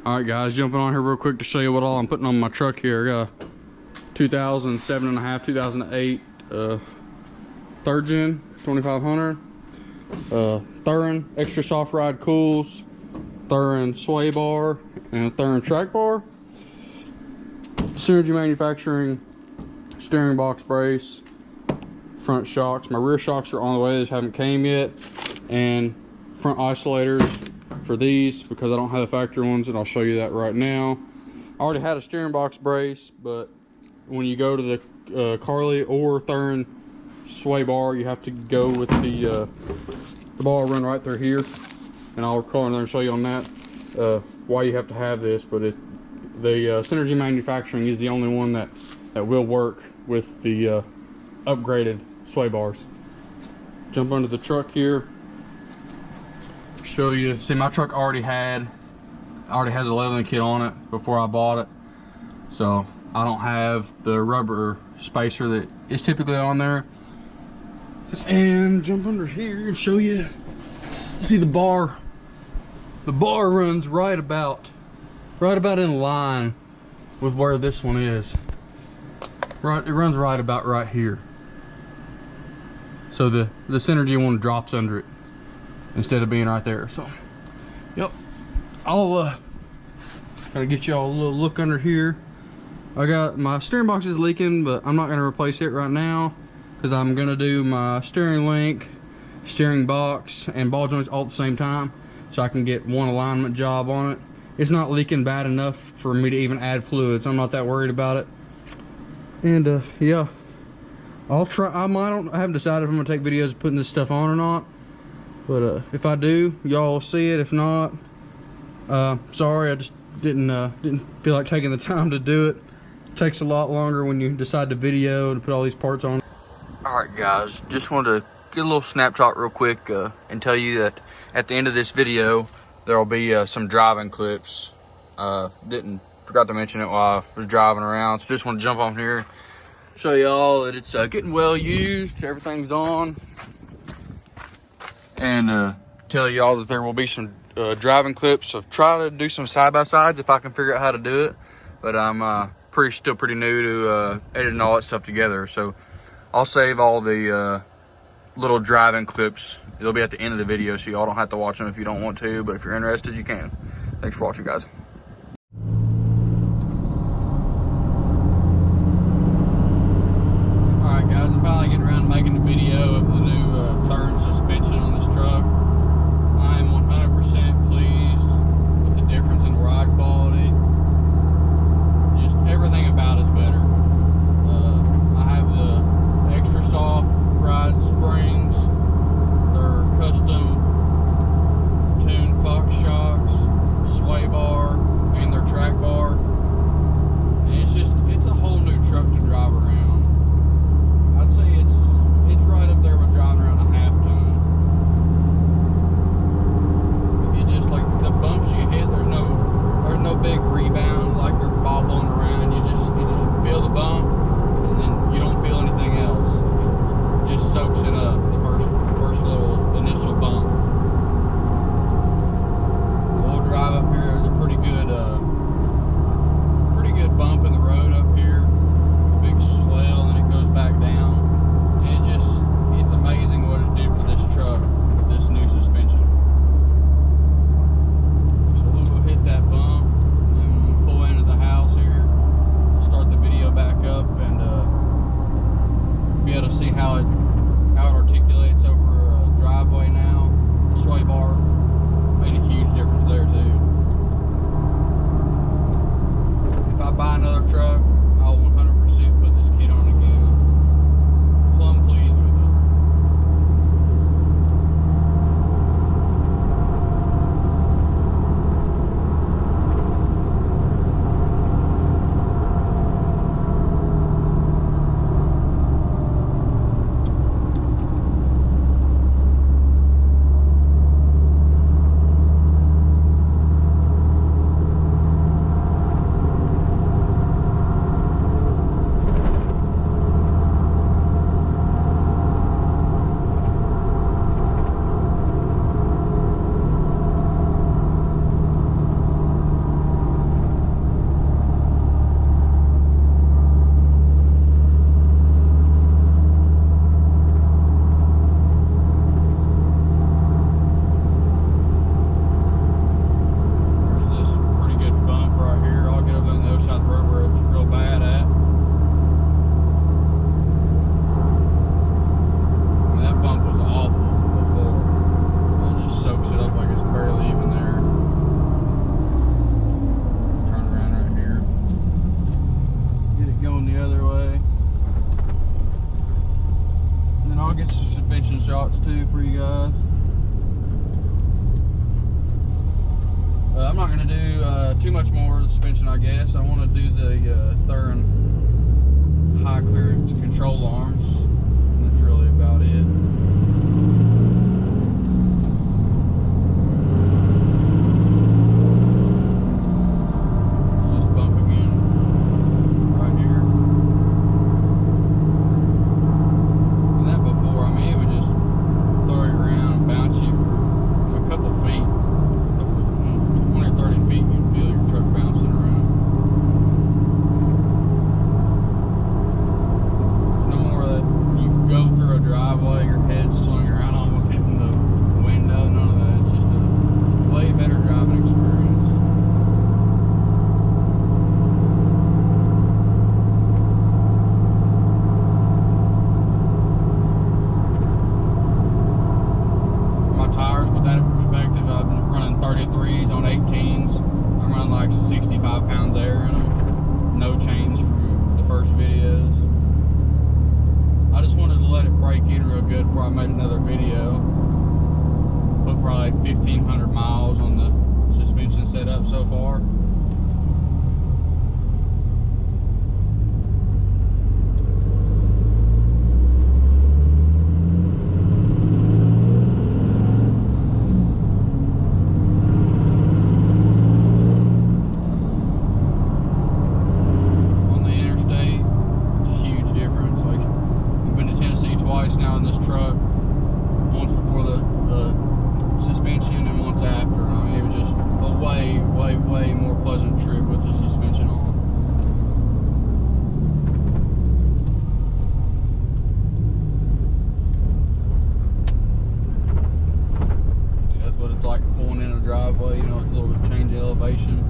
Alright guys, jumping on here real quick to show you what all I'm putting on my truck here. I got a 2007.5, 2008 third gen 2500, Thuren extra soft ride coils, Thuren sway bar, and a Thuren track bar. Synergy Manufacturing steering box brace, front shocks. My rear shocks are on the way, they just haven't came yet, and front isolators for these because I don't have the factory ones, and I'll show you that right now. I already had a steering box brace, but when you go to the Carly or Thuren sway bar, you have to go with the bar run right through here, and I'll call in there and show you on that why you have to have this. But the Synergy Manufacturing is the only one that will work with the upgraded sway bars. Jump under the truck here, show you. See, my truck already has a leveling kit on it before I bought it, so I don't have the rubber spacer that is typically on there. And jump under here and show you. See, the bar runs right about in line with where this one is. Right, it runs right about right here. So the Synergy one drops under it instead of being right there. So, yep. I'll kind of get y'all a little look under here. I got my steering box is leaking, but I'm not gonna replace it right now because I'm gonna do my steering link, steering box, and ball joints all at the same time, so I can get one alignment job on it. It's not leaking bad enough for me to even add fluid, so I'm not that worried about it. And yeah, I'll try. I haven't decided if I'm gonna take videos of putting this stuff on or not, but if I do, y'all will see it. If not, sorry, I just didn't feel like taking the time to do it. It takes a lot longer when you decide to video to put all these parts on. All right, guys, just wanted to get a little snapshot real quick and tell you that at the end of this video there will be some driving clips. Forgot to mention it while I was driving around, so just want to jump on here, show y'all that it's getting well used, everything's on, and tell y'all that there will be some driving clips of try to do some side-by-sides if I can figure out how to do it. But I'm still pretty new to editing all that stuff together, so I'll save all the little driving clips. It'll be at the end of the video, so y'all don't have to watch them if you don't want to, but if you're interested, you can. Thanks for watching, guys. Alright guys, I'm finally getting around to making the video of the new Thuren suspension on this truck. I am 100% pleased with the difference in ride quality. Just everything about it's better. I have the extra soft ride springs. They're custom tuned Fox shocks, sway bar, shots too for you guys. I'm not going to do too much more of the suspension, I guess. I want to do the Thuren high clearance control arms. That's really about it. Let's just bump again right here. And that before, I mean, it would just throw you around and bounce you for a couple feet. 20 or 30 feet, you'd feel your truck bouncing around. No more that you go through a driveway, your head's swinging around, almost hitting the window. None of that. It's just a way better driving experience. My tires, put that in perspective, I've been running 33s on 18s. I'm running like 65 pounds of air in them. No change from the first videos. I just wanted to let it break in real good before I made another video. Put probably 1,500 miles on the suspension setup so far. Twice now in this truck, once before the suspension and once after. I mean, it was just a way more pleasant trip with the suspension on. See, that's what it's like pulling in a driveway, you know, a little bit change in elevation.